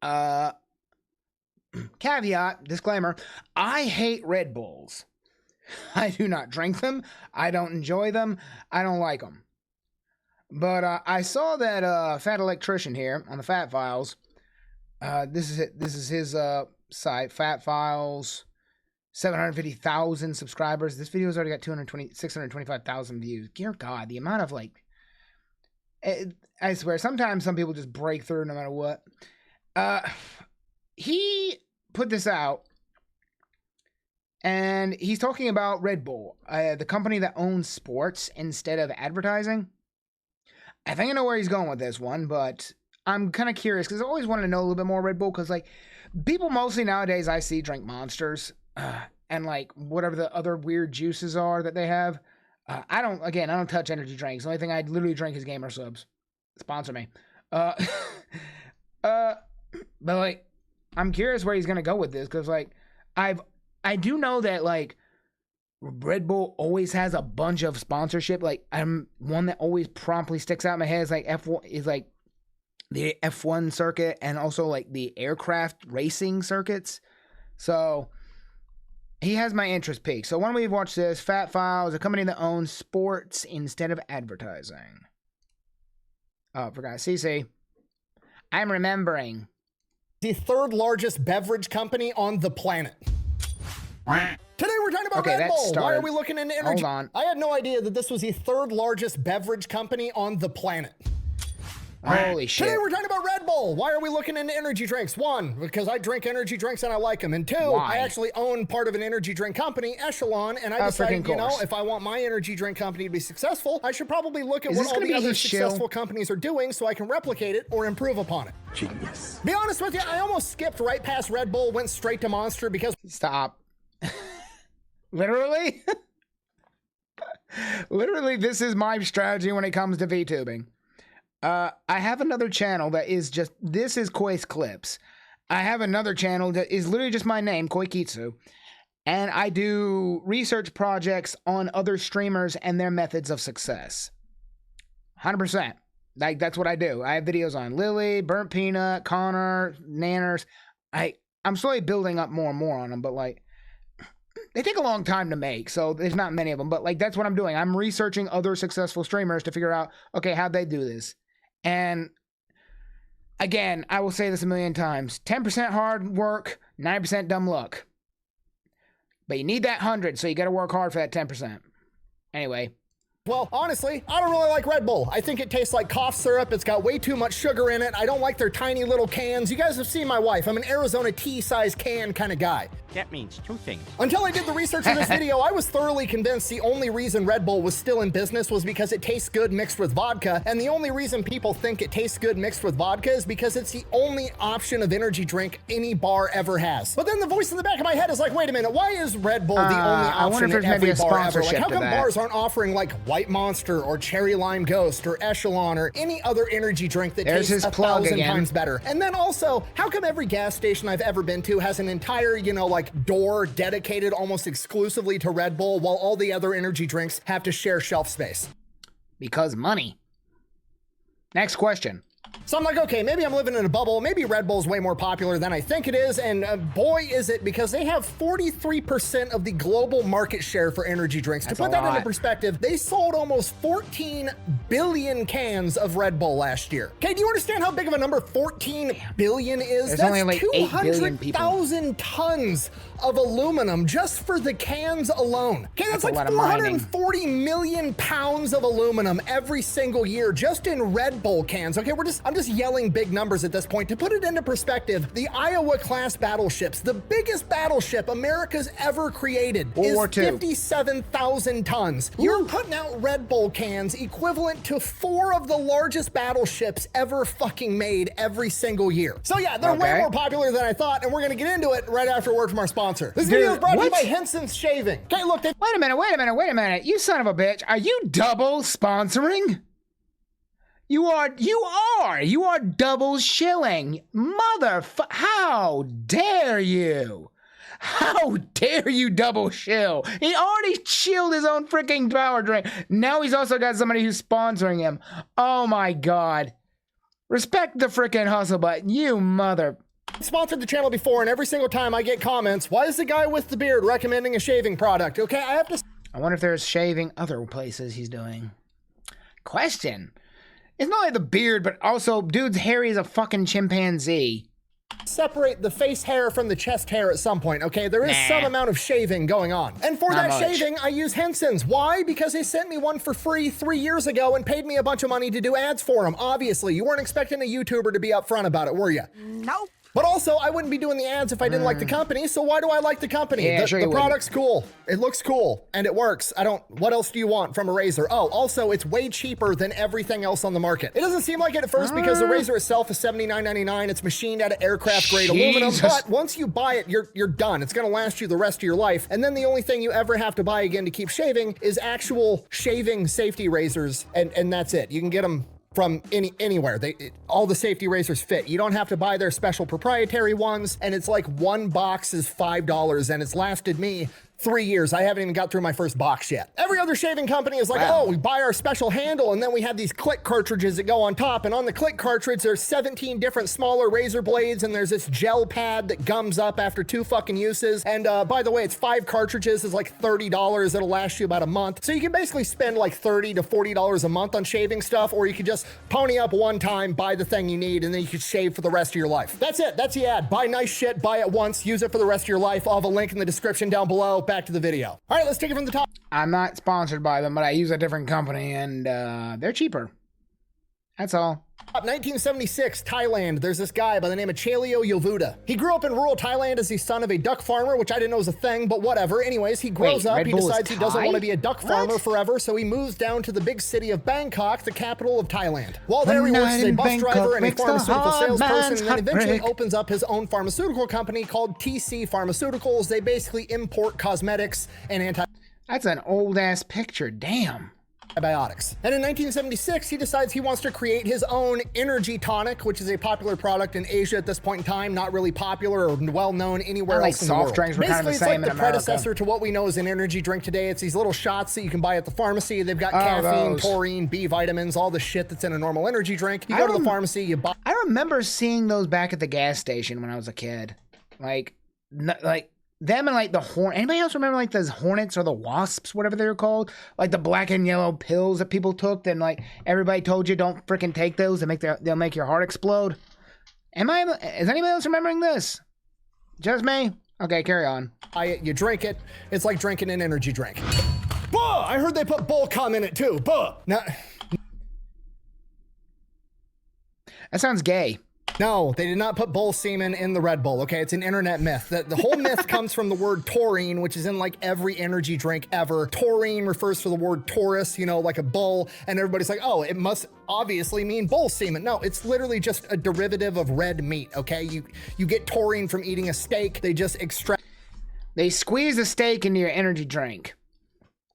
Uh, Caveat, disclaimer, I hate Red Bulls. I do not drink them. I don't enjoy them. I don't like them. But I saw that Fat Electrician here on the Fat Files. This is it. This is his site, Fat Files. 750,000 subscribers. This video's already got 625,000 views. Dear God, the amount of I swear, sometimes some people just break through no matter what. He put this out, and he's talking about Red Bull, the company that owns sports instead of advertising. I think I know where he's going with this one, but I'm kind of curious because I always wanted to know a little bit more Red Bull because, people mostly nowadays I see drink Monsters and, whatever the other weird juices are that they have. I don't touch energy drinks. The only thing I literally drink is Gamer Subs. Sponsor me. But, I'm curious where he's going to go with this because, I do know that, Red Bull always has a bunch of sponsorship. One that always promptly sticks out in my head is F1 the F1 circuit and also the aircraft racing circuits. So he has my interest peaked. So why don't we watch this? Fat Files, a company that owns sports instead of advertising. Oh, forgot. CC. I'm remembering. The third largest beverage company on the planet. Today we're talking about Red Bull. Why are we looking into energy? Hold on. I had no idea that this was the third largest beverage company on the planet. Holy shit. Today we're talking about Red Bull. Why are we looking into energy drinks? One, because I drink energy drinks and I like them. And two, I actually own part of an energy drink company, Echelon, and I decided, if I want my energy drink company to be successful, I should probably look at what all the other successful companies are doing so I can replicate it or improve upon it. Genius. Be honest with you, I almost skipped right past Red Bull, went straight to Monster because... Stop. Literally? Literally, this is my strategy when it comes to VTubing. I have another channel that is just, this is Koi's Clips. I have another channel that is literally just my name, Koi Kitsu. And I do research projects on other streamers and their methods of success. 100%. That's what I do. I have videos on Lily, Burnt Peanut, Connor, Nanners. I'm slowly building up more and more on them, but they take a long time to make, so there's not many of them. But that's what I'm doing. I'm researching other successful streamers to figure out, okay, how'd they do this? And again, I will say this a million times. 10% hard work, 9% dumb luck. But you need that 100, so you got to work hard for that 10%. Anyway. Well, honestly, I don't really like Red Bull. I think it tastes like cough syrup. It's got way too much sugar in it. I don't like their tiny little cans. You guys have seen my wife. I'm an Arizona tea-size can kind of guy. That means two things. Until I did the research for this video, I was thoroughly convinced the only reason Red Bull was still in business was because it tastes good mixed with vodka. And the only reason people think it tastes good mixed with vodka is because it's the only option of energy drink any bar ever has. But then the voice in the back of my head is like, wait a minute, why is Red Bull the only option in every bar ever? How come bars aren't offering White Monster or Cherry Lime Ghost or Echelon or any other energy drink that tastes 1,000 times better? And then also, how come every gas station I've ever been to has an entire, door dedicated almost exclusively to Red Bull while all the other energy drinks have to share shelf space? Because money. Next question. So I'm like, okay, maybe I'm living in a bubble. Maybe Red Bull's way more popular than I think it is. And boy, is it, because they have 43% of the global market share for energy drinks. To put that into perspective, they sold almost 14 billion cans of Red Bull last year. Okay, do you understand how big of a number 14 billion is? There's only 8 billion people. 200,000 tons of aluminum just for the cans alone. Okay, that's like 440 million pounds of aluminum every single year just in Red Bull cans. Okay, I'm just yelling big numbers at this point. To put it into perspective, the Iowa class battleships, the biggest battleship America's ever created, is 57,000 tons. You're putting out Red Bull cans equivalent to 4 of the largest battleships ever fucking made every single year. So yeah, they're way more popular than I thought, and we're gonna get into it right after a word from our sponsor. This video is brought to you by Henson's Shaving. Okay, look. Wait a minute. You son of a bitch. Are you double sponsoring? You are double shilling. How dare you? How dare you double shill? He already shilled his own freaking power drink. Now he's also got somebody who's sponsoring him. Oh my God. Respect the freaking hustle button, you mother. Sponsored the channel before, and every single time I get comments, why is the guy with the beard recommending a shaving product? Okay, I have to... I wonder if there's shaving other places he's doing. Question. It's not only the beard, but also dude's hairy as a fucking chimpanzee. Separate the face hair from the chest hair at some point, okay? There is some amount of shaving going on. And for that shaving, I use Henson's. Why? Because they sent me one for free 3 years ago and paid me a bunch of money to do ads for them. Obviously, you weren't expecting a YouTuber to be upfront about it, were you? Nope. But also, I wouldn't be doing the ads if I didn't like the company, so why do I like the company? Yeah, the product's cool. It looks cool, and it works. What else do you want from a razor? Oh, also, it's way cheaper than everything else on the market. It doesn't seem like it at first because the razor itself is $79.99. It's machined out of aircraft-grade aluminum, but once you buy it, you're done. It's gonna last you the rest of your life, and then the only thing you ever have to buy again to keep shaving is actual shaving safety razors, and that's it. You can get them from anywhere. All the safety razors fit. You don't have to buy their special proprietary ones, and it's like one box is $5, and it's lasted me 3 years. I haven't even got through my first box yet. Every other shaving company is like, oh, we buy our special handle, and then we have these click cartridges that go on top, and on the click cartridge, there's 17 different smaller razor blades, and there's this gel pad that gums up after 2 fucking uses, and by the way, it's 5 cartridges. It's like $30. It'll last you about a month. So you can basically spend like $30 to $40 a month on shaving stuff, or you could just pony up one time, buy the thing you need, and then you could shave for the rest of your life. That's it. That's the ad. Buy nice shit, buy it once, use it for the rest of your life. I'll have a link in the description down below. Back to the video. All right, let's take it from the top. I'm not sponsored by them, but I use a different company, and they're cheaper. That's all. 1976, Thailand. There's this guy by the name of Chaleo Yovuda. He grew up in rural Thailand as the son of a duck farmer, which I didn't know was a thing, but whatever. Anyways, he grows up, he decides he doesn't want to be a duck farmer forever, so he moves down to the big city of Bangkok, the capital of Thailand. While there, he works as a bus driver and a pharmaceutical salesperson, and then eventually opens up his own pharmaceutical company called TC Pharmaceuticals. They basically import cosmetics and That's an old-ass picture. Damn. antibiotics. And in 1976, he decides he wants to create his own energy tonic, which is a popular product in Asia at this point in time, not really popular or well known anywhere else in the world. Drinks were basically, kind of the it's same like in the predecessor to what we know as an energy drink today. It's these little shots that you can buy at the pharmacy. They've got caffeine, taurine, B vitamins, all the shit that's in a normal energy drink. You go to the pharmacy, you buy. I remember seeing those back at the gas station when I was a kid. Like them and like the anybody else remember like those Hornets or the Wasps, whatever they were called? Like the black and yellow pills that people took, then like everybody told you don't freaking take those. They'll make your heart explode. Is anybody else remembering this? Just me? Okay, carry on. You drink it. It's like drinking an energy drink. Buh! I heard they put bull cum in it too. Buh! Now, that sounds gay. no, they did not put bull semen in the Red Bull, okay? It's an internet myth. The whole myth comes from the word taurine, which is in like every energy drink ever. Taurine refers to the word Taurus, you know, like a bull, and everybody's like, oh, it must obviously mean bull semen. No, it's literally just a derivative of red meat, okay? You get taurine from eating a steak. They just extract. They squeeze the steak into your energy drink.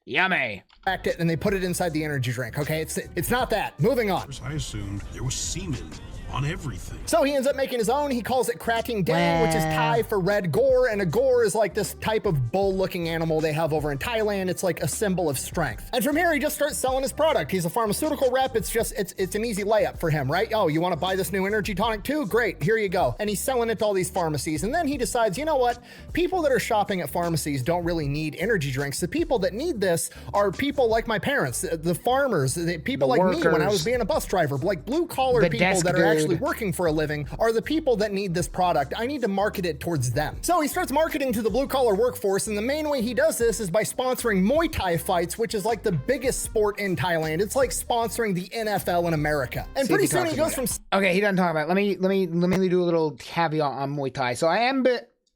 Yummy. It and they put it inside the energy drink, okay? It's not that. Moving on. I assumed there was semen on everything. So he ends up making his own. He calls it Krating Dang, which is Thai for red gore, and a gore is like this type of bull-looking animal they have over in Thailand. It's like a symbol of strength. And from here, he just starts selling his product. He's a pharmaceutical rep. It's an easy layup for him, right? Oh, you want to buy this new energy tonic too? Great, here you go. And he's selling it to all these pharmacies. And then he decides, you know what? People that are shopping at pharmacies don't really need energy drinks. The people that need this are people like my parents, the farmers, the people like me when I was being a bus driver, like blue-collar people that are actually working for a living are the people that need this product. I need to market it towards them. So he starts marketing to the blue-collar workforce, and the main way he does this is by sponsoring Muay Thai fights, which is like the biggest sport in Thailand. It's like sponsoring the NFL in America. And pretty soon he goes from... Okay, he doesn't talk about it. Let me do a little caveat on Muay Thai. So I'm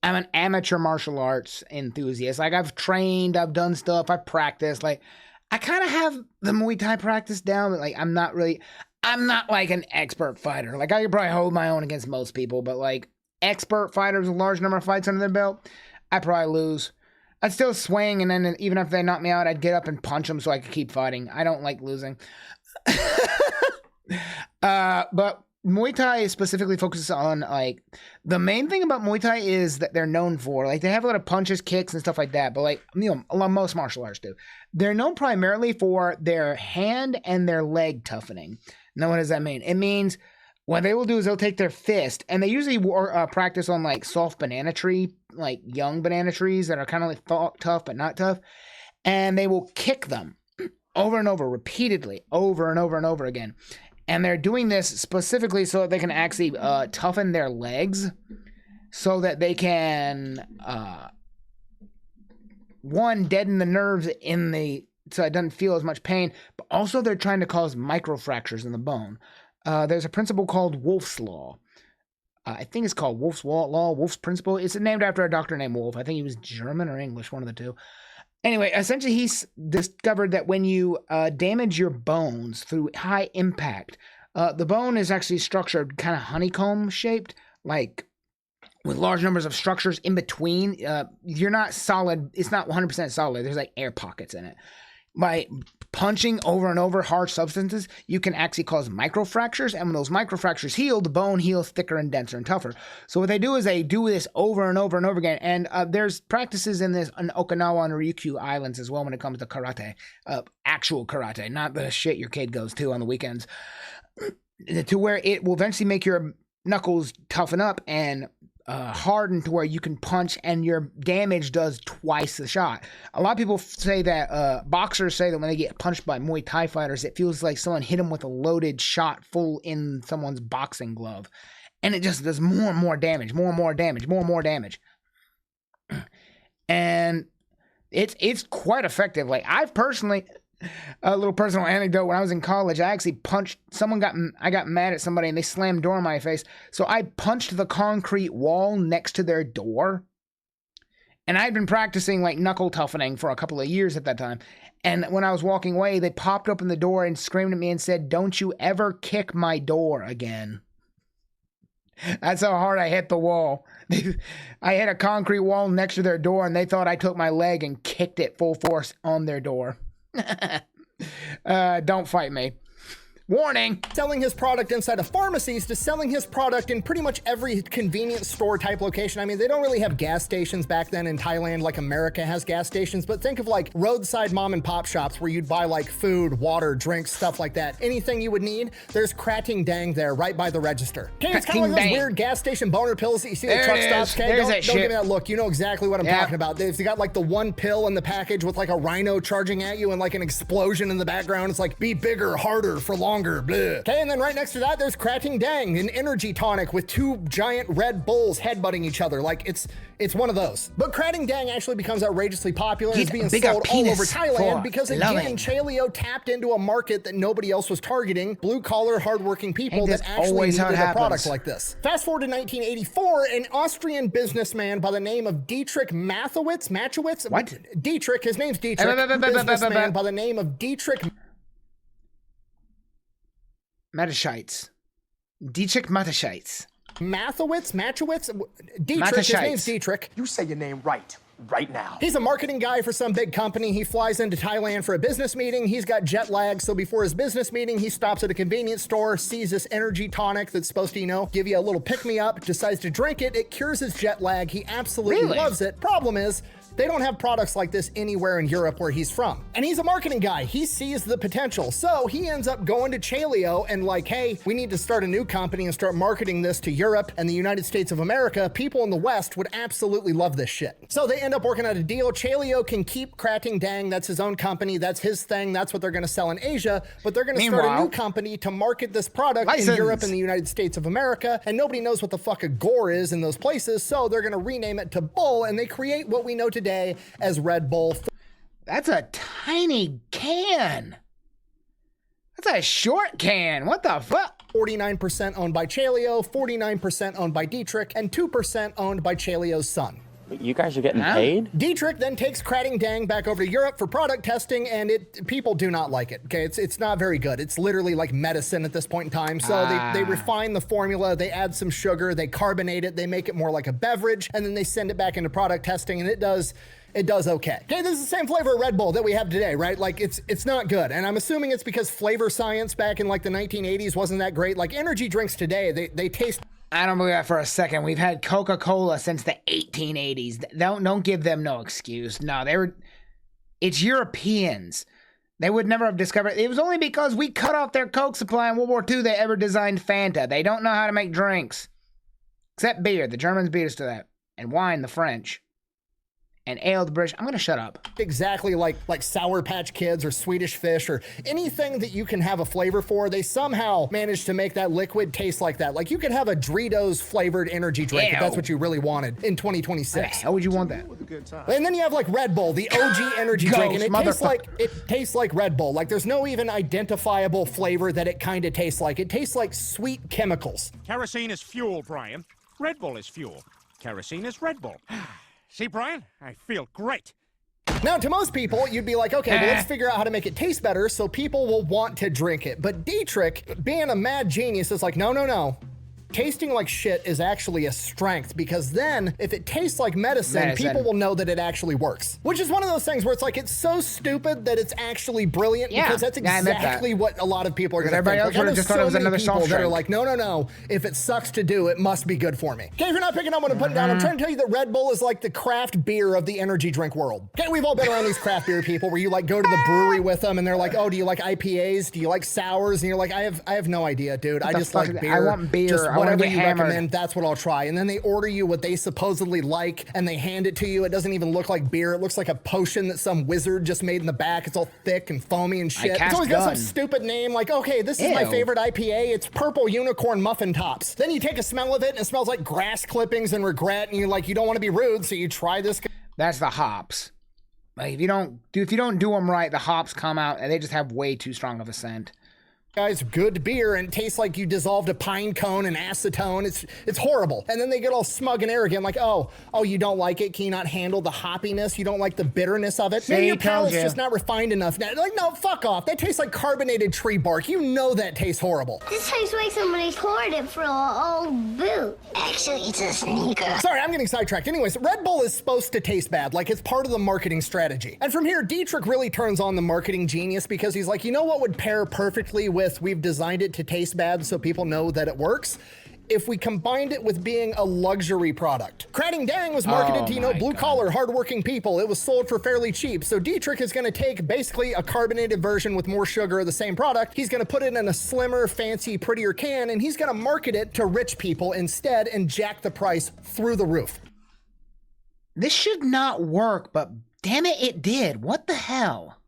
an amateur martial arts enthusiast. Like I've trained, I've done stuff, I've practiced. Like I kind of have the Muay Thai practice down, but like I'm not like an expert fighter. Like I could probably hold my own against most people, but like expert fighters with a large number of fights under their belt, I'd probably lose. I'd still swing, and then even if they knock me out, I'd get up and punch them so I could keep fighting. I don't like losing. But Muay Thai specifically focuses on like the main thing about Muay Thai is that they're known for like they have a lot of punches, kicks, and stuff like that. But like most martial arts do, they're known primarily for their hand and their leg toughening. Now, what does that mean? It means what they will do is they'll take their fist, and they usually practice on like soft banana tree, like young banana trees that are kind of like tough but not tough, and they will kick them over and over, repeatedly, over and over and over again. And they're doing this specifically so that they can actually toughen their legs, so that they can one, deaden the nerves in the, so it doesn't feel as much pain, but also they're trying to cause microfractures in the bone. There's a principle called Wolff's Law. I think it's called Wolff's Law, Wolff's Principle. It's named after a doctor named Wolff. I think he was German or English, one of the two. Anyway, essentially he's discovered that when you damage your bones through high impact, the bone is actually structured kind of honeycomb shaped, like with large numbers of structures in between. You're not solid. It's not 100% solid. There's like air pockets in it. By punching over and over harsh substances, you can actually cause microfractures, and when those microfractures heal, the bone heals thicker and denser and tougher. So what they do is they do this over and over and over again, and there's practices in this on Okinawa and Ryukyu Islands as well when it comes to karate, actual karate, not the shit your kid goes to on the weekends, to where it will eventually make your knuckles toughen up and hardened to where you can punch and your damage does twice the shot. A lot of people say that boxers say that when they get punched by Muay Thai fighters, it feels like someone hit them with a loaded shot full in someone's boxing glove, and it just does more and more damage, more and more damage, more and more damage. And it's quite effective. Like, I've personally, a little personal anecdote, when I was in college, I actually punched someone. I got mad at somebody and they slammed a door in my face, so I punched the concrete wall next to their door. And I'd been practicing like knuckle toughening for a couple of years at that time, and when I was walking away, they popped open the door and screamed at me and said, "Don't you ever kick my door again." That's how hard I hit the wall. I hit a concrete wall next to their door, and they thought I took my leg and kicked it full force on their door. Don't fight me. Warning. Selling his product inside of pharmacies to selling his product in pretty much every convenience store type location. I mean, they don't really have gas stations back then in Thailand like America has gas stations, but think of like roadside mom and pop shops where you'd buy like food, water, drinks, stuff like that. Anything you would need, there's Krating Dang there right by the register. Okay, it's kind of like those weird gas station boner pills that you see at truck stops. Okay, don't give me that look. You know exactly what I'm talking about. They've got like the one pill in the package with like a rhino charging at you and like an explosion in the background. It's like, be bigger, harder, for longer. Bleh. Okay, and then right next to that, there's Krating Dang, an energy tonic with two giant Red Bulls headbutting each other. Like, it's one of those. But Krating Dang actually becomes outrageously popular and is being sold all over Thailand because, again, Chaleo tapped into a market that nobody else was targeting, blue-collar, hardworking people that actually needed a product like this. Fast forward to 1984, an Austrian businessman by the name of Dietrich Matchowitz? What? Dietrich, his name's Dietrich, businessman by the name of Dietrich Mateschitz. Dietrich Mateschitz. Matchowitz? Dietrich, his name's Dietrich. You say your name right now. He's a marketing guy for some big company. He flies into Thailand for a business meeting. He's got jet lag, so before his business meeting, he stops at a convenience store, sees this energy tonic that's supposed to, give you a little pick-me-up, decides to drink it. It cures his jet lag. He absolutely loves it. Problem is, they don't have products like this anywhere in Europe where he's from. And he's a marketing guy. He sees the potential. So he ends up going to Chaleo and like, hey, we need to start a new company and start marketing this to Europe and the United States of America. People in the West would absolutely love this shit. So they end up working out a deal. Chaleo can keep Krating Dang. That's his own company. That's his thing. That's what they're going to sell in Asia. But they're going to start a new company to market this product in Europe and the United States of America. And nobody knows what the fuck a gore is in those places. So they're going to rename it to Bull, and they create what we know today as Red Bull. That's a tiny can. That's a short can. What the fuck? 49% owned by Chaleo, 49% owned by Dietrich, and 2% owned by Chaleo's son. You guys are getting paid? Dietrich then takes Krating Dang back over to Europe for product testing, and people do not like it. Okay, it's not very good. It's literally like medicine at this point in time. So they refine the formula, they add some sugar, they carbonate it, they make it more like a beverage, and then they send it back into product testing, and it does okay. Okay, this is the same flavor of Red Bull that we have today, right? Like, it's not good. And I'm assuming it's because flavor science back in like the 1980s wasn't that great. Like, energy drinks today, they taste... I don't believe that for a second. We've had Coca-Cola since the 1880s. Don't give them no excuse. No, it's Europeans They would never have discovered. It was only because we cut off their Coke supply in World War II they ever designed Fanta. They don't know how to make drinks. Except beer. The Germans beat us to that. And wine, the French. And ale, the British. I'm going to shut up. Exactly like Sour Patch Kids or Swedish Fish or anything that you can have a flavor for, they somehow managed to make that liquid taste like that. Like you could have a Doritos flavored energy drink if that's what you really wanted in 2026. How would you want that? And then you have like Red Bull, the OG energy drink, and it tastes like Red Bull. Like there's no even identifiable flavor that it kind of tastes like. It tastes like sweet chemicals. Kerosene is fuel, Brian. Red Bull is fuel. Kerosene is Red Bull. See, Brian? I feel great. Now, to most people, you'd be like, okay, well, let's figure out how to make it taste better so people will want to drink it. But Dietrich, being a mad genius, is like, no. Tasting like shit is actually a strength, because then if it tastes like medicine, people will know that it actually works. Which is one of those things where it's like, it's so stupid that it's actually brilliant, because that's exactly what a lot of people are going to think. Everybody else would have just thought it was another soft that drink. are like, no, if it sucks to do, it must be good for me. Okay, if you're not picking up what I'm putting down, I'm trying to tell you that Red Bull is like the craft beer of the energy drink world. Okay, we've all been around these craft beer people where you like go to the brewery with them and they're like, oh, do you like IPAs? Do you like sours? And you're like, I have no idea, dude. I just like beer. I want beer. Just I whatever want to you get hammered. recommend. That's what I'll try. And then they order you what they supposedly like and they hand it to you. It doesn't even look like beer. It looks like a potion that some wizard just made in the back. It's all thick and foamy and shit. It's always got some stupid name like, okay, this is my favorite IPA. It's Purple Unicorn Muffin Tops. Then you take a smell of it and it smells like grass clippings and regret. And you're like, you don't want to be rude, so you try this. That's the hops. Like if you don't do them right, the hops come out and they just have way too strong of a scent. Guys, good beer, and it tastes like you dissolved a pine cone in acetone. It's horrible. And then they get all smug and arrogant, like, oh, you don't like it? Can you not handle the hoppiness? You don't like the bitterness of it? Maybe your palate's just not refined enough. Like, no, fuck off. That tastes like carbonated tree bark. You know that tastes horrible. This tastes like somebody poured it for an old boot. Actually, it's a sneaker. Sorry, I'm getting sidetracked. Anyways, Red Bull is supposed to taste bad, like it's part of the marketing strategy. And from here, Dietrich really turns on the marketing genius, because he's like, you know what would pair perfectly with we've designed it to taste bad so people know that it works? If we combined it with being a luxury product. Krating Dang was marketed to, blue-collar, hardworking people. It was sold for fairly cheap. So Dietrich is going to take basically a carbonated version with more sugar of the same product. He's going to put it in a slimmer, fancy, prettier can, and he's going to market it to rich people instead and jack the price through the roof. This should not work, but damn it, it did. What the hell?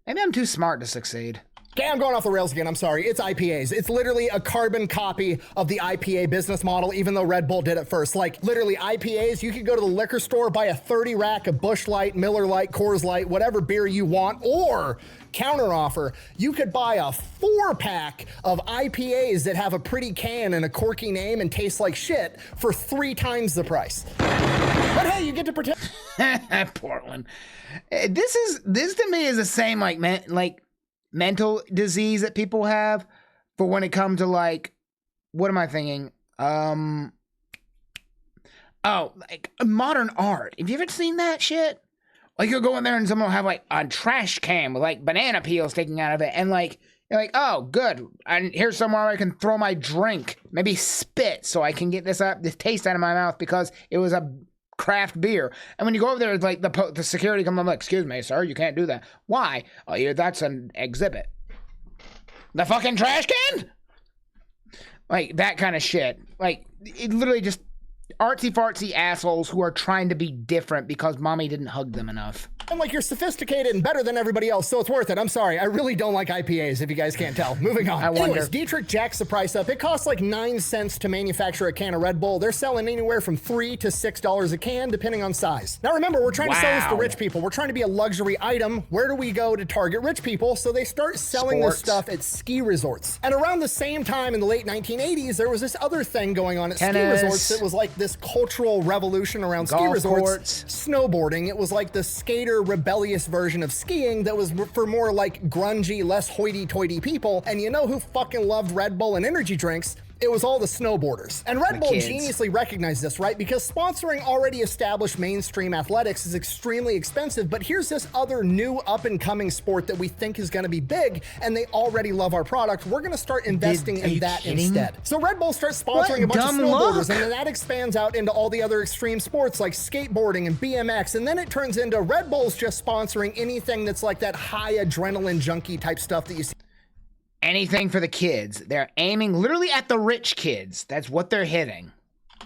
Maybe I'm too smart to succeed. Okay, I'm going off the rails again. I'm sorry. It's IPAs. It's literally a carbon copy of the IPA business model, even though Red Bull did it first. Like, literally, IPAs, you could go to the liquor store, buy a 30 rack of Busch Light, Miller Light, Coors Light, whatever beer you want, or counteroffer, you could buy a 4-pack of IPAs that have a pretty can and a corky name and taste like shit for 3 times the price. But hey, you get to protect Portland. This to me is the same like mental disease that people have for when it comes to like, what am I thinking? Like modern art. Have you ever seen that shit? Like you'll go in there and someone will have like a trash can with like banana peel sticking out of it, and like you're like, oh, good. And here's somewhere I can throw my drink, maybe spit, so I can get this taste out of my mouth because it was a craft beer. And when you go over there, it's like the security comes up like, excuse me, sir, you can't do that. Why? Oh, yeah, that's an exhibit. The fucking trash can? Like that kind of shit. Like it literally just artsy fartsy assholes who are trying to be different because mommy didn't hug them enough. And like you're sophisticated and better than everybody else, so it's worth it. I'm sorry, I really don't like IPAs, if you guys can't tell. Moving on. Anyways, Dietrich jacks the price up. It costs like 9 cents to manufacture a can of Red Bull. They're selling anywhere from $3 to $6 a can, depending on size. Now remember, we're trying to sell this to rich people. We're trying to be a luxury item. Where do we go to target rich people? So they start selling this stuff at ski resorts. And around the same time in the late 1980s, there was this other thing going on at ski resorts that was like this cultural revolution around ski resorts. Snowboarding. It was like the skater rebellious version of skiing that was for more like grungy, less hoity-toity people. And you know who fucking loved Red Bull and energy drinks? It was all the snowboarders. And Red Bull kids. geniusly recognized this, right? Because sponsoring already established mainstream athletics is extremely expensive, but here's this other new up-and-coming sport that we think is gonna be big, and they already love our product. We're gonna start investing are in you that kidding? instead. So Red Bull starts sponsoring a bunch of dumb snowboarders, luck. and then that expands out into all the other extreme sports like skateboarding and BMX, and then it turns into Red Bull's just sponsoring anything that's like that high adrenaline junkie type stuff that you see Anything for the kids. They're aiming literally at the rich kids. That's what they're hitting.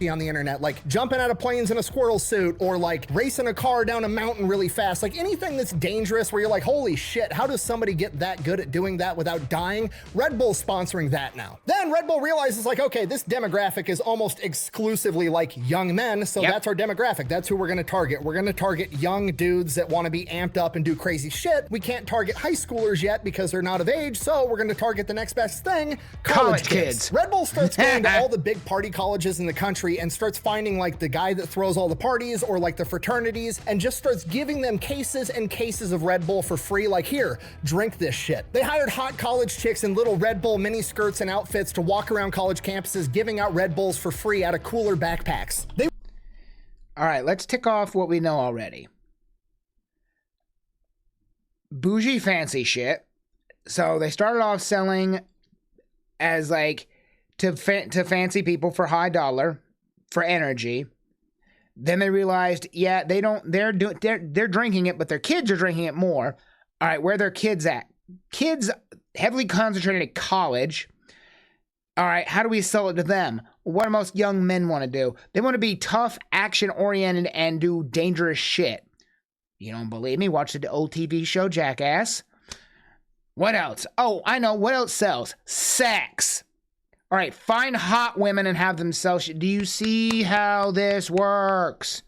on the internet, like jumping out of planes in a squirrel suit, or like racing a car down a mountain really fast, like anything that's dangerous where you're like, holy shit, how does somebody get that good at doing that without dying? Red Bull's sponsoring that now. Then Red Bull realizes like, okay, this demographic is almost exclusively like young men, so that's our demographic. That's who we're gonna target. We're gonna target young dudes that wanna be amped up and do crazy shit. We can't target high schoolers yet because they're not of age, so we're gonna target the next best thing, college kids. Red Bull starts going to all the big party colleges in the country and starts finding like the guy that throws all the parties or like the fraternities and just starts giving them cases and cases of Red Bull for free. Like, here, drink this shit. They hired hot college chicks in little Red Bull mini skirts and outfits to walk around college campuses giving out Red Bulls for free out of cooler backpacks. All right, let's tick off what we know already. Bougie fancy shit. So they started off selling as like to fancy people for high dollar for energy. Then they realized, yeah, they're drinking it, but their kids are drinking it more. All right, where are their kids at? Kids heavily concentrated at college. All right, how do we sell it to them? What do most young men want to do? They want to be tough, action-oriented, and do dangerous shit. You don't believe me? Watch the old TV show, Jackass. What else? Oh, I know. What else sells? Sex. All right, find hot women and have them sell shit. Do you see how this works?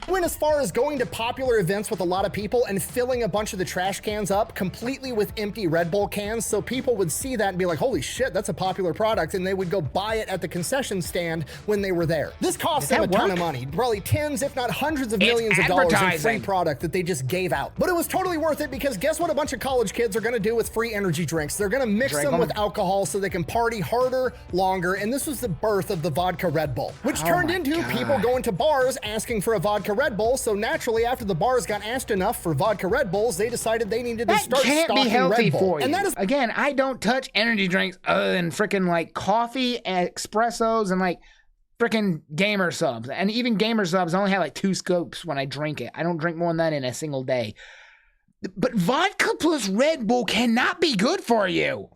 Went as far as going to popular events with a lot of people and filling a bunch of the trash cans up completely with empty Red Bull cans, so people would see that and be like, holy shit, that's a popular product, and they would go buy it at the concession stand when they were there. This cost them a ton of money, probably tens if not hundreds of millions of dollars in free product that they just gave out. But it was totally worth it because guess what a bunch of college kids are gonna do with free energy drinks? They're gonna mix them with alcohol so they can party harder, longer, and this was the birth of the vodka Red Bull, which turned into people going to bars asking for a vodka Red Bull. So naturally, after the bars got asked enough for vodka Red Bulls, they decided they needed to start stocking Red Bull. For you. And that is again, I don't touch energy drinks other than freaking like coffee, espressos, and like freaking gamer subs. And even gamer subs I only have like 2 scoops when I drink it. I don't drink more than that in a single day. But vodka plus Red Bull cannot be good for you.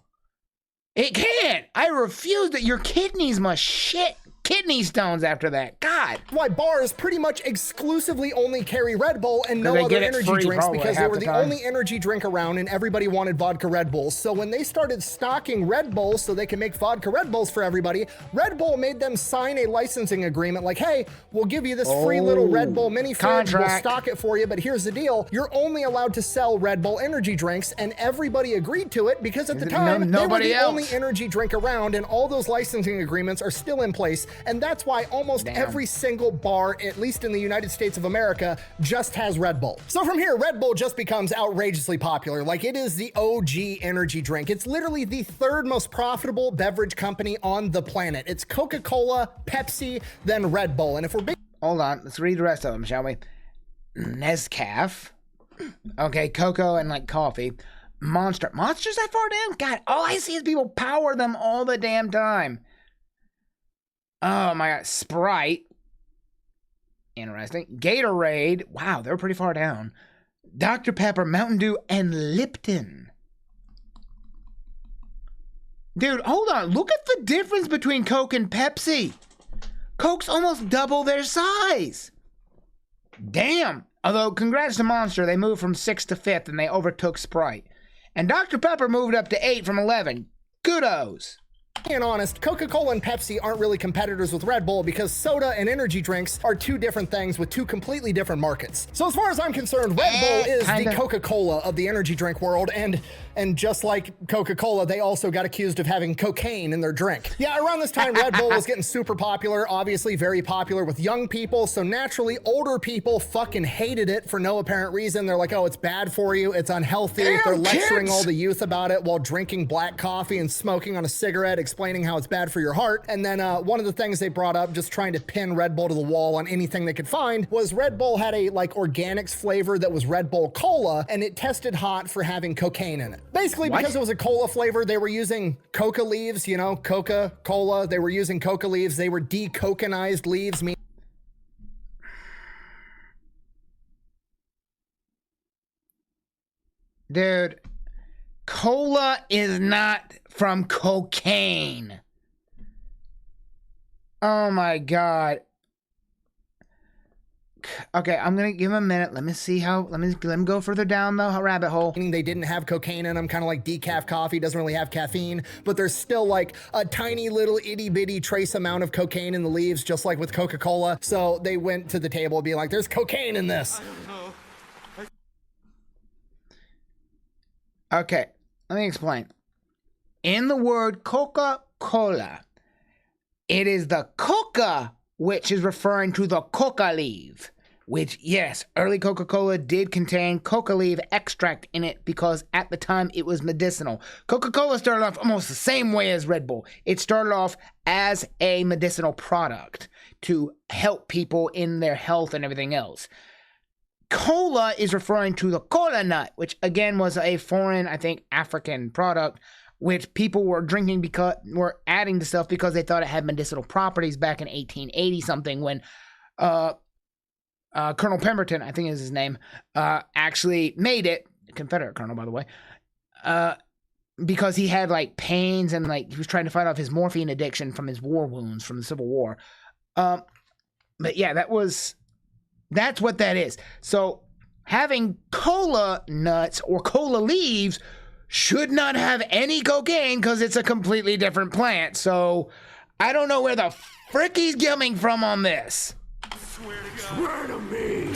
It can't. I refuse that. Your kidneys must shit kidney stones after that. God. Why bars pretty much exclusively only carry Red Bull and no other energy drinks because they were the only energy drink around and everybody wanted vodka Red Bulls. So when they started stocking Red Bulls so they can make vodka Red Bulls for everybody, Red Bull made them sign a licensing agreement like, hey, we'll give you this free little Red Bull mini fridge, we'll stock it for you, but here's the deal, you're only allowed to sell Red Bull energy drinks, and everybody agreed to it because at the time, they were the only energy drink around, and all those licensing agreements are still in place. And that's why almost every single bar, at least in the United States of America, just has Red Bull. So from here, Red Bull just becomes outrageously popular. Like, it is the OG energy drink. It's literally the 3rd most profitable beverage company on the planet. It's Coca-Cola, Pepsi, then Red Bull. And if we're hold on, let's read the rest of them, shall we? Nescaf. Okay, cocoa and like coffee. Monster. Monster's that far down? God, all I see is people power them all the damn time. Oh my God, Sprite. Interesting. Gatorade. Wow, they're pretty far down. Dr. Pepper, Mountain Dew, and Lipton. Dude, hold on. Look at the difference between Coke and Pepsi. Coke's almost double their size. Damn. Although, congrats to Monster. They moved from 6th to 5th, and they overtook Sprite. And Dr. Pepper moved up to 8 from 11. Kudos. being honest, Coca-Cola and Pepsi aren't really competitors with Red Bull because soda and energy drinks are 2 different things with 2 completely different markets. So as far as I'm concerned, Red Bull is the Coca-Cola of the energy drink world, and just like Coca-Cola, they also got accused of having cocaine in their drink. Yeah, around this time, Red Bull was getting super popular, obviously very popular with young people, so naturally, older people fucking hated it for no apparent reason. They're like, oh, it's bad for you, it's unhealthy. They're lecturing all the youth about it while drinking black coffee and smoking on a cigarette, explaining how it's bad for your heart. And then one of the things they brought up, just trying to pin Red Bull to the wall on anything they could find, was Red Bull had a like organics flavor that was Red Bull Cola, and it tested hot for having cocaine in it. Basically, because it was a cola flavor, they were using coca leaves, you know, Coca-Cola. They were using coca leaves. They were decoconized leaves. Dude, cola is not from cocaine. Oh my God. Okay, I'm gonna give him a minute. Let me see how. Let me go further down the rabbit hole. They didn't have cocaine in them, kind of like decaf coffee doesn't really have caffeine, but there's still like a tiny little itty bitty trace amount of cocaine in the leaves, just like with Coca-Cola. So they went to the table being like, "There's cocaine in this." Okay, let me explain. In the word Coca-Cola, it is the coca which is referring to the coca leaf, which, yes, early Coca-Cola did contain coca leaf extract in it because at the time it was medicinal. Coca-Cola started off almost the same way as Red Bull. It started off as a medicinal product to help people in their health and everything else. Cola is referring to the cola nut, which again was a foreign, I think, African product, which people were drinking because were adding to stuff because they thought it had medicinal properties back in 1880 something when Colonel Pemberton, I think is his name, actually made it, Confederate colonel, by the way, because he had like pains and like he was trying to fight off his morphine addiction from his war wounds from the Civil War. But yeah, that's what that is. So having cola nuts or cola leaves should not have any cocaine because it's a completely different plant. So I don't know where the frick he's coming from on this. Swear to me.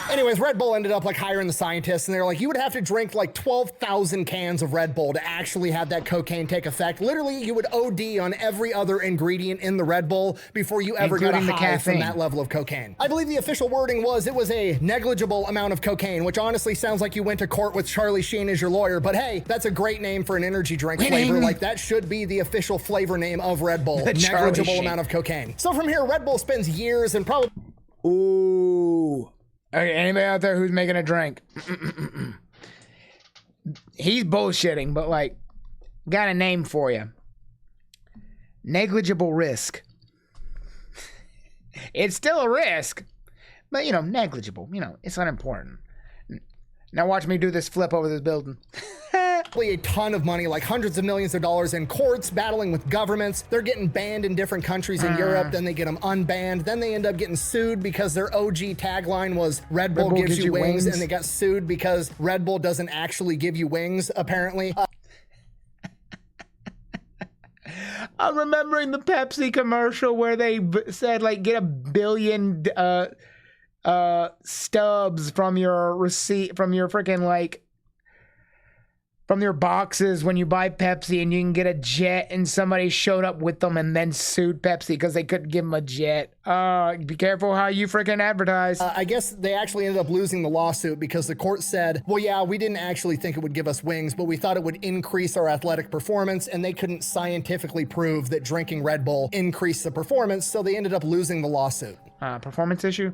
Anyways, Red Bull ended up like hiring the scientists, and they're like, you would have to drink like 12,000 cans of Red Bull to actually have that cocaine take effect. Literally, you would OD on every other ingredient in the Red Bull before you ever got a high from that level of cocaine. I believe the official wording was it was a negligible amount of cocaine, which honestly sounds like you went to court with Charlie Sheen as your lawyer, but hey, that's a great name for an energy drink flavor. Like that should be the official flavor name of Red Bull. Negligible amount of cocaine. So from here, Red Bull spends years and probably... Ooh. Okay, anybody out there who's making a drink? He's bullshitting, but like, got a name for you. Negligible risk. It's still a risk, but you know, negligible. You know, it's unimportant. Now watch me do this flip over this building. A ton of money, like hundreds of millions of dollars in courts, battling with governments. They're getting banned in different countries in Europe, then they get them unbanned, then they end up getting sued because their OG tagline was Red Bull gives you wings, and they got sued because Red Bull doesn't actually give you wings, apparently. I'm remembering the Pepsi commercial where they said like get 1 billion stubs from your receipt, from your freaking like from your boxes when you buy Pepsi, and you can get a jet, and somebody showed up with them and then sued Pepsi because they couldn't give them a jet. Be careful how you freaking advertise. I guess they actually ended up losing the lawsuit because the court said, well, yeah, we didn't actually think it would give us wings, but we thought it would increase our athletic performance, and they couldn't scientifically prove that drinking Red Bull increased the performance, so they ended up losing the lawsuit. Performance issue?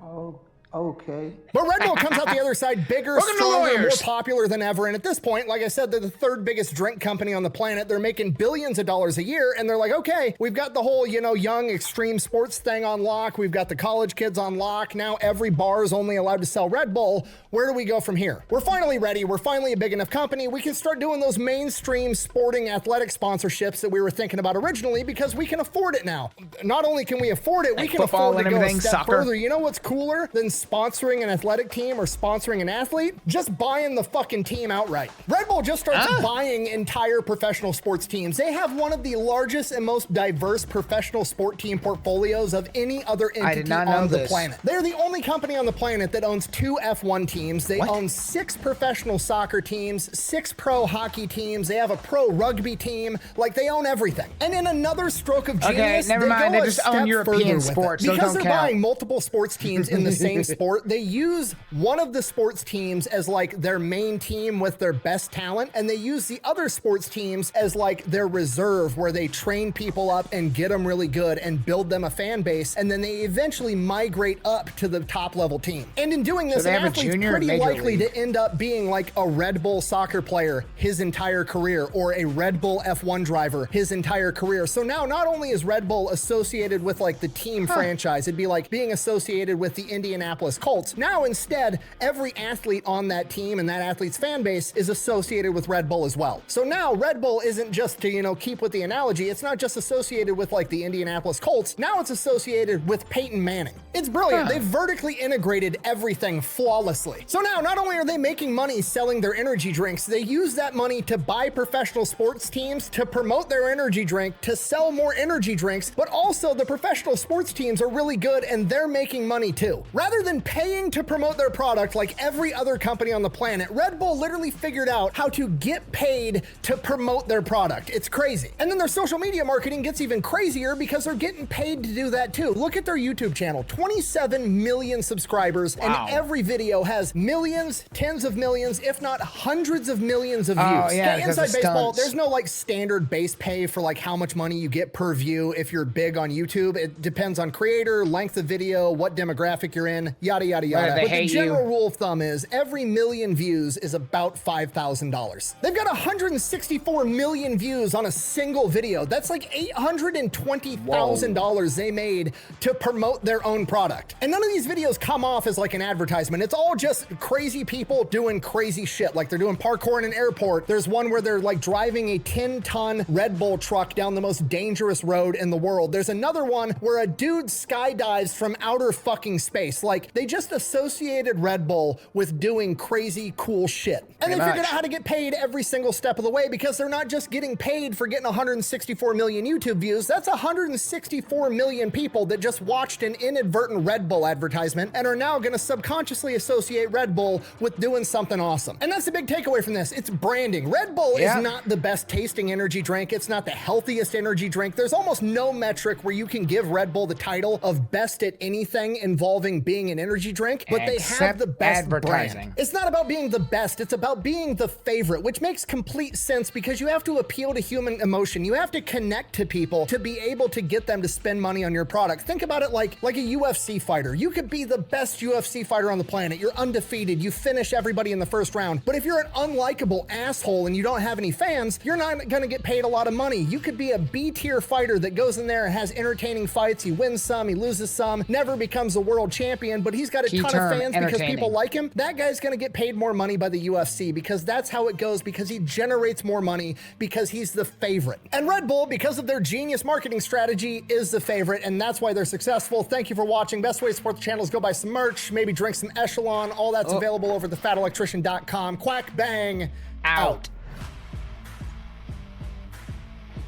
Okay. But Red Bull comes out the other side bigger, stronger, more popular than ever. And at this point, like I said, they're the third biggest drink company on the planet. They're making billions of dollars a year. And they're like, okay, we've got the whole, you know, young extreme sports thing on lock. We've got the college kids on lock. Now every bar is only allowed to sell Red Bull. Where do we go from here? We're finally ready. We're finally a big enough company. We can start doing those mainstream sporting athletic sponsorships that we were thinking about originally because we can afford it now. Not only can we afford it, we can afford to go a step further. You know what's cooler than sponsoring an athletic team or sponsoring an athlete? Just buying the fucking team outright. Red Bull just starts buying entire professional sports teams. They have one of the largest and most diverse professional sport team portfolios of any other entity on the planet. They're the only company on the planet that owns 2 F1 teams. They own 6 professional soccer teams, 6 pro hockey teams. They have a pro rugby team. Like, they own everything. And in another stroke of genius, never mind. They just own European sports. Because they're buying multiple sports teams in the same sport, they use one of the sports teams as like their main team with their best talent, and they use the other sports teams as like their reserve, where they train people up and get them really good and build them a fan base, and then they eventually migrate up to the top level team. And in doing this, they an have a athlete's junior pretty Major likely League. to end up being like a Red Bull soccer player his entire career, or a Red Bull F1 driver his entire career. So now not only is Red Bull associated with like the team franchise, it'd be like being associated with the Indianapolis Colts. Now instead, every athlete on that team and that athlete's fan base is associated with Red Bull as well. So now Red Bull isn't just to, you know, keep with the analogy, it's not just associated with like the Indianapolis Colts, now it's associated with Peyton Manning. It's brilliant. They've vertically integrated everything flawlessly. So now not only are they making money selling their energy drinks, they use that money to buy professional sports teams to promote their energy drink, to sell more energy drinks, but also the professional sports teams are really good and they're making money too. Rather than paying to promote their product like every other company on the planet, Red Bull literally figured out how to get paid to promote their product. It's crazy. And then their social media marketing gets even crazier because they're getting paid to do that too. Look at their YouTube channel, 27 million subscribers, and every video has millions, tens of millions, if not hundreds of millions of views. Yeah, Okay, because inside of baseball, stunts. there's no like standard base pay for like how much money you get per view if you're big on YouTube. It depends on creator, length of video, what demographic you're in, yada, yada, yada. Right, they But the hate general you. rule of thumb is every million views is about $5,000. They've got 164 million views on a single video. That's like $820,000 they made to promote their own product. And none of these videos come off as like an advertisement. It's all just crazy people doing crazy shit. Like they're doing parkour in an airport. There's one where they're like driving a 10-ton Red Bull truck down the most dangerous road in the world. There's another one where a dude skydives from outer fucking space. Like they just associated Red Bull with doing crazy cool shit. And they figured out how to get paid every single step of the way, because they're not just getting paid for getting 164 million YouTube views. That's 164 million people that just watched an inadvertent Red Bull advertisement and are now going to subconsciously associate Red Bull with doing something awesome. And that's the big takeaway from this. It's branding. Red Bull is not the best tasting energy drink. It's not the healthiest energy drink. There's almost no metric where you can give Red Bull the title of best at anything involving being an energy drink, but they have the best advertising. brand. It's not about being the best. It's about being the favorite, which makes complete sense because you have to appeal to human emotion. You have to connect to people to be able to get them to spend money on your product. Think about it like a UFC fighter. You could be the best UFC fighter on the planet. You're undefeated. You finish everybody in the first round. But if you're an unlikable asshole and you don't have any fans, you're not going to get paid a lot of money. You could be a B-tier fighter that goes in there and has entertaining fights. He wins some, he loses some, never becomes a world champion, but he's got a ton of fans because people like him. That guy's going to get paid more money by the UFC because that's how it goes, because he generates more money because he's the favorite. And Red Bull, because of their genius marketing strategy, is the favorite, and that's why they're successful. Thank you for watching. Best way to support the channel is go buy some merch, maybe drink some Echelon. All that's available over at thefatelectrician.com. Quack bang out.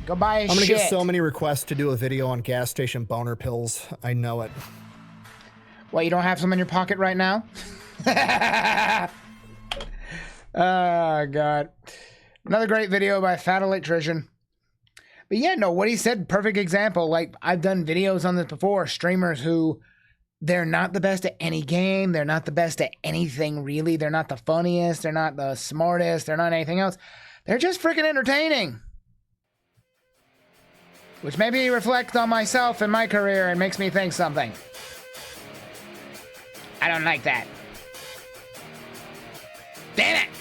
Go buy a I'm gonna shit. get so many requests to do a video on gas station boner pills. I know it. What, you don't have some in your pocket right now? Oh, God. Another great video by Fat Electrician. But yeah, no, what he said, perfect example. Like, I've done videos on this before. Streamers who, they're not the best at any game. They're not the best at anything, really. They're not the funniest. They're not the smartest. They're not anything else. They're just freaking entertaining. Which maybe reflects on myself and my career and makes me think something. I don't like that. Damn it!